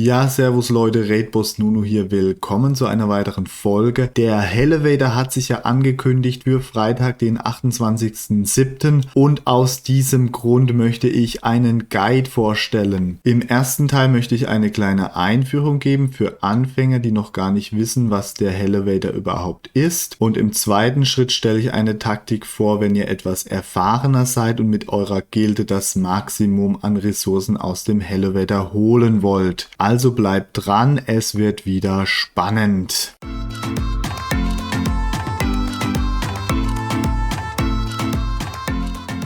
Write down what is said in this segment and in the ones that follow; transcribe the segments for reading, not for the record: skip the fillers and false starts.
Ja, servus Leute, Raidboss Nunu hier, willkommen zu einer weiteren Folge. Der Elevator hat sich ja angekündigt für Freitag, den 28.07. und aus diesem Grund möchte ich einen Guide vorstellen. Im ersten Teil möchte ich eine kleine Einführung geben für Anfänger, die noch gar nicht wissen, was der Elevator überhaupt ist. Und im zweiten Schritt stelle ich eine Taktik vor, wenn ihr etwas erfahrener seid und mit eurer Gilde das Maximum an Ressourcen aus dem Elevator holen wollt. Also bleibt dran, es wird wieder spannend.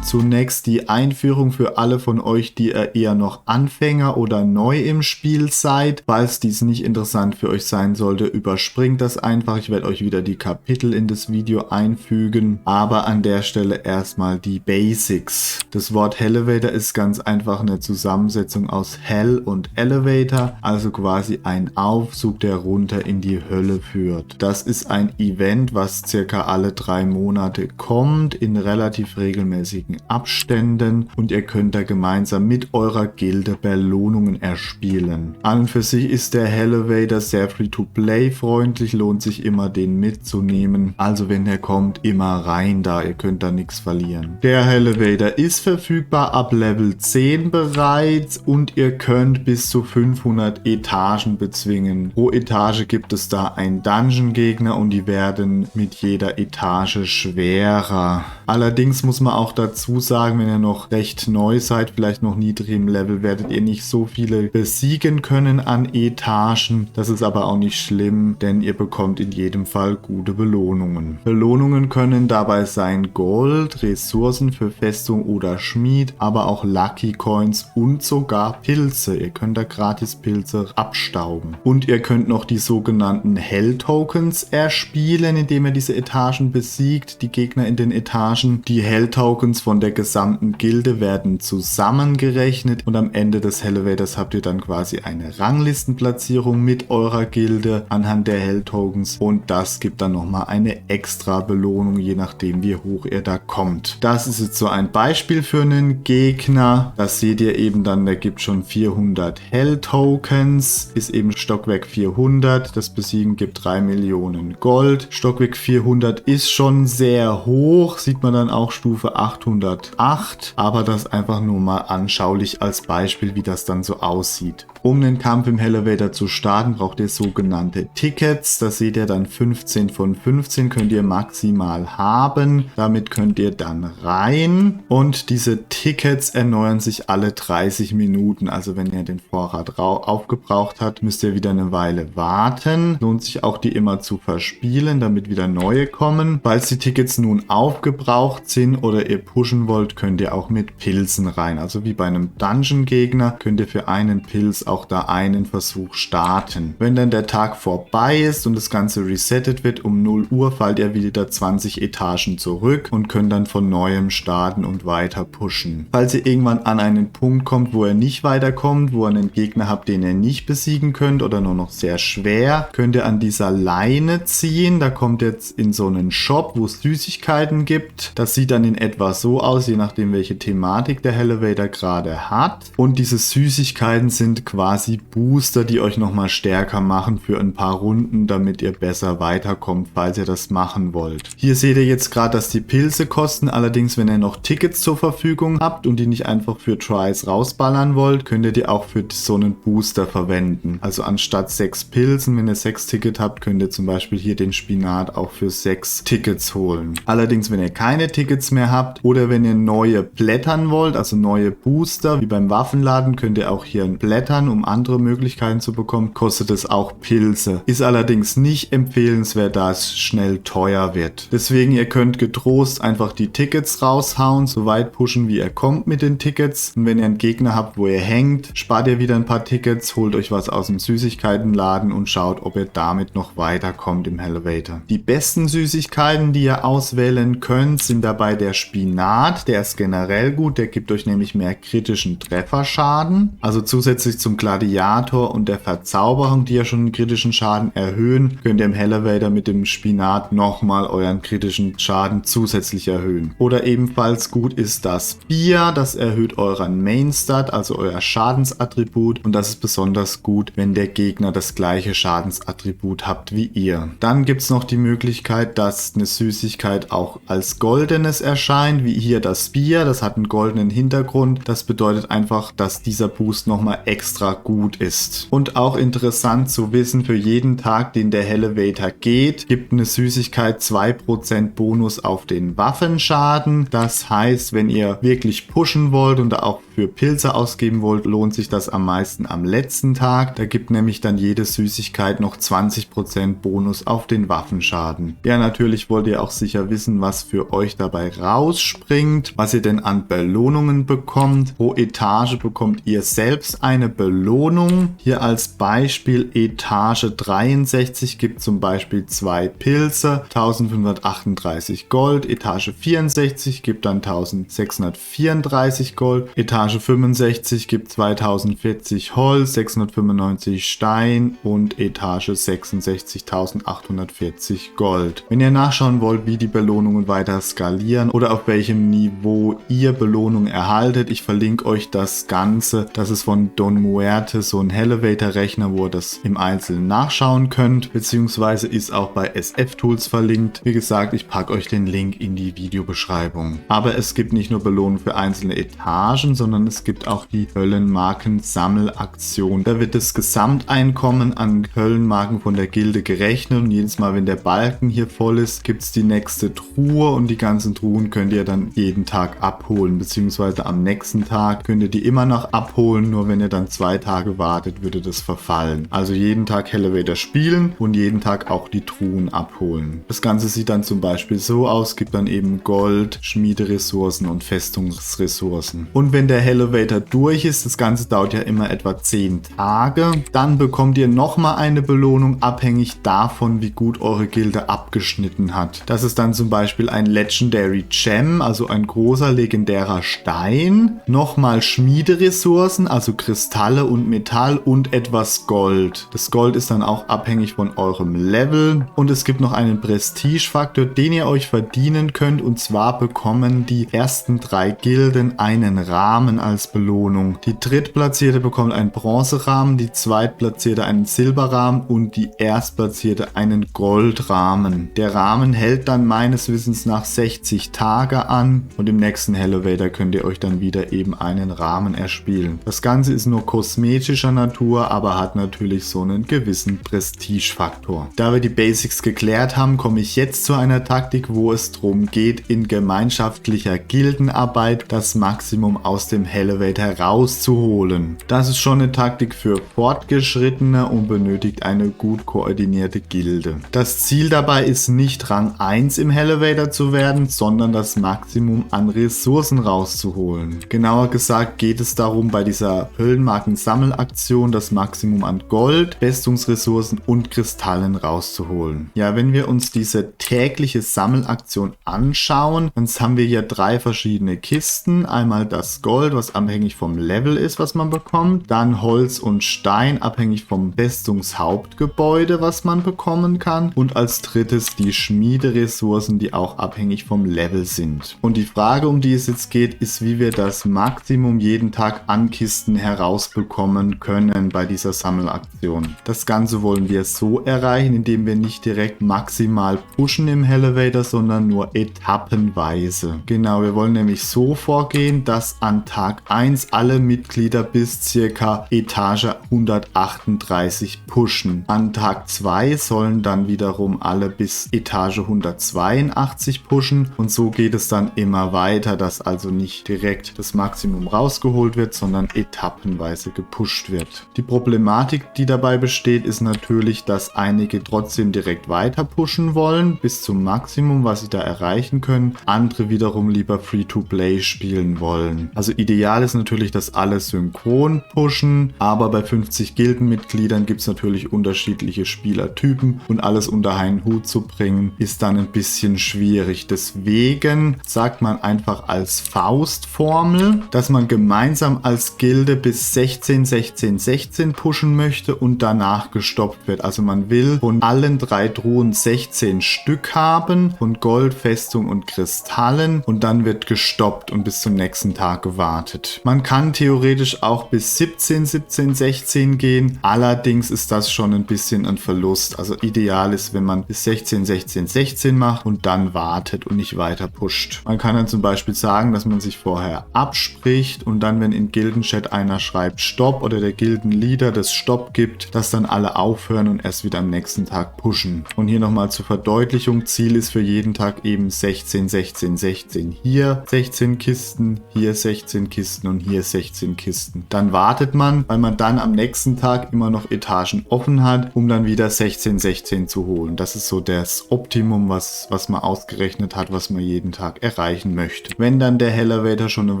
Zunächst die Einführung für alle von euch, die eher noch Anfänger oder neu im Spiel seid. Falls dies nicht interessant für euch sein sollte, überspringt das einfach. Ich werde euch wieder die Kapitel in das Video einfügen. Aber an der Stelle erstmal die Basics. Das Wort Elevator ist ganz einfach eine Zusammensetzung aus Hell und Elevator. Also quasi ein Aufzug, der runter in die Hölle führt. Das ist ein Event, was circa alle 3 Monate kommt, in relativ regelmäßigen Abständen, und ihr könnt da gemeinsam mit eurer Gilde Belohnungen erspielen. An und für sich ist der Elevator sehr Free-to-Play freundlich, lohnt sich immer den mitzunehmen. Also wenn der kommt, immer rein da, ihr könnt da nichts verlieren. Der Elevator ist verfügbar ab Level 10 bereits und ihr könnt bis zu 500 Etagen bezwingen. Pro Etage gibt es da einen Dungeon-Gegner und die werden mit jeder Etage schwerer. Allerdings muss man auch dazu sagen, wenn ihr noch recht neu seid, vielleicht noch niedrig im Level, werdet ihr nicht so viele besiegen können an Etagen. Das ist aber auch nicht schlimm, denn ihr bekommt in jedem Fall gute Belohnungen. Belohnungen können dabei sein Gold, Ressourcen für Festung oder Schmied, aber auch Lucky Coins und sogar Pilze. Ihr könnt da gratis Pilze abstauben. Und ihr könnt noch die sogenannten Hell Tokens erspielen, indem ihr diese Etagen besiegt, die Gegner in den Etagen. Die Hell Tokens von der gesamten Gilde werden zusammengerechnet und am Ende des Elevators habt ihr dann quasi eine Ranglistenplatzierung mit eurer Gilde anhand der Hell Tokens und das gibt dann nochmal eine extra Belohnung, je nachdem wie hoch ihr da kommt. Das ist jetzt so ein Beispiel für einen Gegner. Das seht ihr eben dann, der gibt schon 400 Hell Tokens, ist eben Stockwerk 400. Das Besiegen gibt 3 Millionen Gold. Stockwerk 400 ist schon sehr hoch, sieht man dann auch Stufe 808, aber das einfach nur mal anschaulich als Beispiel, wie das dann so aussieht. Um den Kampf im Elevator zu starten, braucht ihr sogenannte Tickets. Das seht ihr dann 15 von 15 könnt ihr maximal haben. Damit könnt ihr dann rein und diese Tickets erneuern sich alle 30 Minuten. Also wenn ihr den Vorrat aufgebraucht habt, müsst ihr wieder eine Weile warten. Lohnt sich auch die immer zu verspielen, damit wieder neue kommen. Falls die Tickets nun aufgebraucht sind oder ihr pushen wollt, könnt ihr auch mit Pilzen rein. Also wie bei einem Dungeon-Gegner könnt ihr für einen Pilz auch da einen Versuch starten. Wenn dann der Tag vorbei ist und das Ganze resettet wird, um 0 Uhr fallt ihr wieder 20 Etagen zurück und könnt dann von neuem starten und weiter pushen. Falls ihr irgendwann an einen Punkt kommt, wo ihr nicht weiterkommt, wo ihr einen Gegner habt, den ihr nicht besiegen könnt oder nur noch sehr schwer, könnt ihr an dieser Leine ziehen. Da kommt jetzt in so einen Shop, wo es Süßigkeiten gibt. Das sieht dann in etwa so aus, je nachdem welche Thematik der Elevator gerade hat. Und diese Süßigkeiten sind quasi Booster, die euch nochmal stärker machen für ein paar Runden, damit ihr besser weiterkommt, falls ihr das machen wollt. Hier seht ihr jetzt gerade, dass die Pilze kosten. Allerdings, wenn ihr noch Tickets zur Verfügung habt und die nicht einfach für Tries rausballern wollt, könnt ihr die auch für so einen Booster verwenden. Also anstatt 6 Pilzen, wenn ihr 6 Tickets habt, könnt ihr zum Beispiel hier den Spinat auch für 6 Tickets holen. Allerdings, wenn ihr keine Tickets mehr habt oder wenn ihr neue blättern wollt, also neue Booster, wie beim Waffenladen, könnt ihr auch hier blättern, um andere Möglichkeiten zu bekommen, kostet es auch Pilze. Ist allerdings nicht empfehlenswert, da es schnell teuer wird. Deswegen, ihr könnt getrost einfach die Tickets raushauen, so weit pushen, wie ihr kommt mit den Tickets. Und wenn ihr einen Gegner habt, wo ihr hängt, spart ihr wieder ein paar Tickets, holt euch was aus dem Süßigkeitenladen und schaut, ob ihr damit noch weiterkommt im Elevator. Die besten Süßigkeiten, die ihr auswählen könnt, sind dabei der Spinat. Spinat, der ist generell gut, der gibt euch nämlich mehr kritischen Trefferschaden. Also zusätzlich zum Gladiator und der Verzauberung, die ja schon einen kritischen Schaden erhöhen, könnt ihr im Elevator mit dem Spinat nochmal euren kritischen Schaden zusätzlich erhöhen. Oder ebenfalls gut ist das Spear, das erhöht euren Mainstat, also euer Schadensattribut, und das ist besonders gut, wenn der Gegner das gleiche Schadensattribut habt wie ihr. Dann gibt es noch die Möglichkeit, dass eine Süßigkeit auch als goldenes erscheint, wie hier das Spear, das hat einen goldenen Hintergrund. Das bedeutet einfach, dass dieser Boost nochmal extra gut ist. Und auch interessant zu wissen, für jeden Tag, den der Elevator geht, gibt eine Süßigkeit 2% Bonus auf den Waffenschaden. Das heißt, wenn ihr wirklich pushen wollt und da auch für Pilze ausgeben wollt, lohnt sich das am meisten am letzten Tag. Da gibt nämlich dann jede Süßigkeit noch 20% Bonus auf den Waffenschaden. Ja, natürlich wollt ihr auch sicher wissen, was für euch dabei rausspringt, was ihr denn an Belohnungen bekommt. Pro Etage bekommt ihr selbst eine Belohnung. Hier als Beispiel Etage 63 gibt zum Beispiel 2 Pilze, 1538 Gold. Etage 64 gibt dann 1634 Gold. Etage 65 gibt 2040 Holz, 695 Stein und Etage 66 1840 Gold. Wenn ihr nachschauen wollt, wie die Belohnungen weiter skalieren oder auf welchem Niveau ihr Belohnungen erhaltet, ich verlinke euch das Ganze. Das ist von Don Muerte, so ein Elevator-Rechner, wo ihr das im Einzelnen nachschauen könnt, beziehungsweise ist auch bei SF Tools verlinkt. Wie gesagt, ich packe euch den Link in die Videobeschreibung. Aber es gibt nicht nur Belohnungen für einzelne Etagen, sondern es gibt auch die Höllenmarken-Sammelaktion. Da wird das Gesamteinkommen an Höllenmarken von der Gilde gerechnet und jedes Mal, wenn der Balken hier voll ist, gibt es die nächste Truhe und die ganzen Truhen könnt ihr dann jeden Tag abholen, beziehungsweise am nächsten Tag könnt ihr die immer noch abholen, nur wenn ihr dann 2 Tage wartet, würde das verfallen. Also jeden Tag Elevator spielen und jeden Tag auch die Truhen abholen. Das Ganze sieht dann zum Beispiel so aus, gibt dann eben Gold, Schmiederessourcen und Festungsressourcen. Und wenn der Elevator durch ist, das Ganze dauert ja immer etwa 10 Tage, dann bekommt ihr nochmal eine Belohnung, abhängig davon, wie gut eure Gilde abgeschnitten hat. Das ist dann zum Beispiel ein Legendary Gem, also ein großer legendärer Stein, nochmal Schmiederessourcen, also Kristalle und Metall und etwas Gold. Das Gold ist dann auch abhängig von eurem Level und es gibt noch einen Prestigefaktor, den ihr euch verdienen könnt, und zwar bekommen die ersten 3 Gilden einen Rahmen als Belohnung. Die drittplatzierte bekommt einen Bronzerahmen, die zweitplatzierte einen Silberrahmen und die erstplatzierte einen Goldrahmen. Der Rahmen hält dann meines Wissens nach 60 Tage an und im nächsten Elevator könnt ihr euch dann wieder eben einen Rahmen erspielen. Das Ganze ist nur kosmetischer Natur, aber hat natürlich so einen gewissen Prestigefaktor. Da wir die Basics geklärt haben, komme ich jetzt zu einer Taktik, wo es darum geht, in gemeinschaftlicher Gildenarbeit das Maximum aus dem Elevator rauszuholen. Das ist schon eine Taktik für Fortgeschrittene und benötigt eine gut koordinierte Gilde. Das Ziel dabei ist nicht Rang 1 im Elevator zu werden, sondern das Maximum an Ressourcen rauszuholen. Genauer gesagt geht es darum, bei dieser Höllenmarken-Sammelaktion das Maximum an Gold, Festungsressourcen und Kristallen rauszuholen. Ja, wenn wir uns diese tägliche Sammelaktion anschauen, dann haben wir hier 3 verschiedene Kisten. Einmal das Gold, was abhängig vom Level ist, was man bekommt. Dann Holz und Stein, abhängig vom Festungshauptgebäude, was man bekommen kann. Und als drittes die Schmiederessourcen, die auch abhängig vom Level sind. Und die Frage, um die es jetzt geht, ist, wie wir das Maximum jeden Tag an Kisten herausbekommen können bei dieser Sammelaktion. Das Ganze wollen wir so erreichen, indem wir nicht direkt maximal pushen im Elevator, sondern nur etappenweise. Genau, wir wollen nämlich so vorgehen, dass an Tag 1 alle Mitglieder bis circa Etage 138 pushen. An Tag 2 sollen dann wiederum alle bis Etage 182 pushen und so geht es dann immer weiter, dass also nicht direkt das Maximum rausgeholt wird, sondern etappenweise gepusht wird. Die Problematik, die dabei besteht, ist natürlich, dass einige trotzdem direkt weiter pushen wollen, bis zum Maximum, was sie da erreichen können. Andere wiederum lieber Free-to-Play spielen wollen. Also Ideal ist natürlich, dass alle synchron pushen, aber bei 50 Gildenmitgliedern gibt es natürlich unterschiedliche Spielertypen und alles unter einen Hut zu bringen, ist dann ein bisschen schwierig. Deswegen sagt man einfach als Faustformel, dass man gemeinsam als Gilde bis 16, 16, 16 pushen möchte und danach gestoppt wird. Also man will von allen 3 Truhen 16 Stück haben, von Gold, Festung und Kristallen, und dann wird gestoppt und bis zum nächsten Tag gewartet. Man kann theoretisch auch bis 17, 17, 16 gehen, allerdings ist das schon ein bisschen ein Verlust. Also ideal ist, wenn man bis 16, 16, 16 macht und dann wartet und nicht weiter pusht. Man kann dann zum Beispiel sagen, dass man sich vorher abspricht und dann, wenn in Gildenchat einer schreibt Stopp oder der Gildenleader das Stopp gibt, dass dann alle aufhören und erst wieder am nächsten Tag pushen. Und hier nochmal zur Verdeutlichung, Ziel ist für jeden Tag eben 16, 16, 16. Hier 16 Kisten, hier 16 Kisten und hier 16 Kisten. Dann wartet man, weil man dann am nächsten Tag immer noch Etagen offen hat, um dann wieder 16, 16 zu holen. Das ist so das Optimum, was man ausgerechnet hat, was man jeden Tag erreichen möchte. Wenn dann der Elevator schon eine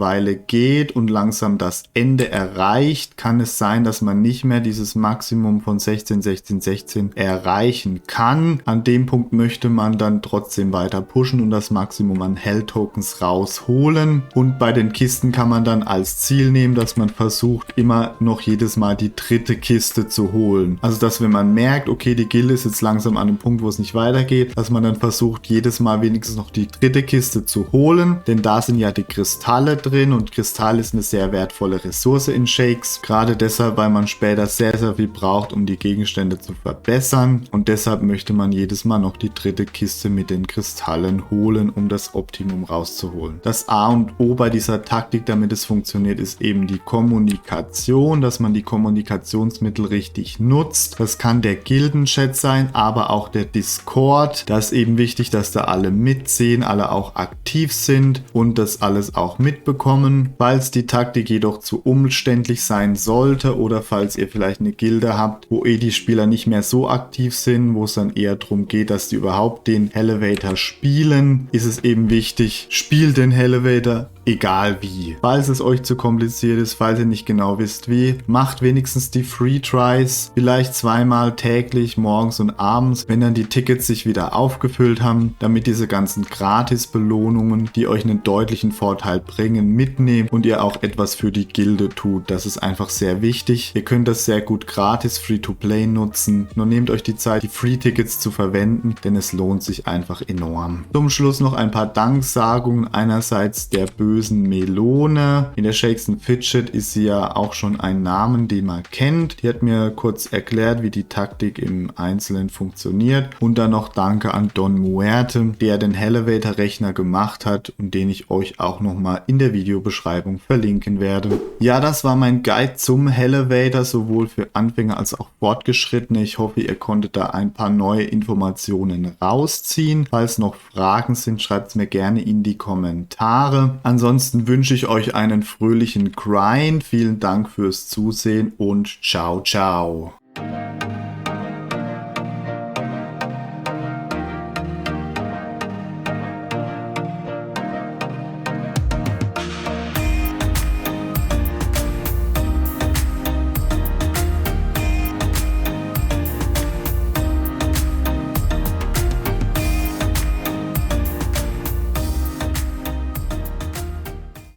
Weile geht und langsam das Ende erreicht, kann es sein, dass man nicht mehr dieses Maximum von 16, 16, 16 erreichen kann. An dem Punkt möchte man dann trotzdem weiter pushen und das Maximum an Hell-Tokens rausholen. Und bei den Kisten kann man dann als Ziel nehmen, dass man versucht, immer noch jedes Mal die 3. Kiste zu holen. Also, dass wenn man merkt, okay, die Gilde ist jetzt langsam an einem Punkt, wo es nicht weitergeht, dass man dann versucht, jedes Mal wenigstens noch die 3. Kiste zu holen. Denn da sind ja die Kristalle drin und Kristall ist eine sehr wertvolle Ressource in Shakes. Gerade deshalb, weil man später sehr, sehr viel braucht, um die Gegenstände zu verbessern. Und deshalb möchte man jedes Mal noch die 3. Kiste mit den Kristallen holen, um das Optimum rauszuholen. Das A und O bei dieser Taktik, damit es funktioniert, ist eben die Kommunikation, dass man die Kommunikationsmittel richtig nutzt. Das kann der Gildenchat sein, aber auch der Discord. Da ist eben wichtig, dass da alle mitsehen, alle auch aktiv sind und das alles auch mitbekommen. Falls die Taktik jedoch zu umständlich sein sollte oder falls ihr vielleicht eine Gilde habt, wo die Spieler nicht mehr so aktiv sind, wo es dann eher darum geht, dass die überhaupt den Elevator spielen, ist es eben wichtig, spielt den Elevator, egal wie. Falls es euch zu kompliziert ist, falls ihr nicht genau wisst wie, macht wenigstens die Free Tries, vielleicht 2-mal täglich, morgens und abends, wenn dann die Tickets sich wieder aufgefüllt haben, damit diese ganzen Gratis-Belohnungen, die euch einen deutlichen Vorteil bringen, mitnehmen und ihr auch etwas für die Gilde tut. Das ist einfach sehr wichtig. Ihr könnt das sehr gut gratis Free-to-Play nutzen. Nur nehmt euch die Zeit, die Free-Tickets zu verwenden, denn es lohnt sich einfach enorm. Zum Schluss noch ein paar Danksagungen. Einerseits der bösen Melone. In der Shakes & Fidget ist sie ja auch schon ein Namen, den man kennt. Die hat mir kurz erklärt, wie die Taktik im Einzelnen funktioniert. Und dann noch Danke an Don Muerte, der den Elevator-Rechner gemacht hat und den ich euch auch nochmal in der Videobeschreibung verlinken werde. Ja, das war mein Guide zum Elevator, sowohl für Anfänger als auch Fortgeschrittene. Ich hoffe, ihr konntet da ein paar neue Informationen rausziehen. Falls noch Fragen sind, schreibt es mir gerne in die Kommentare. Ansonsten wünsche ich euch einen fröhlichen Grind. Vielen Dank fürs Zusehen und ciao, ciao.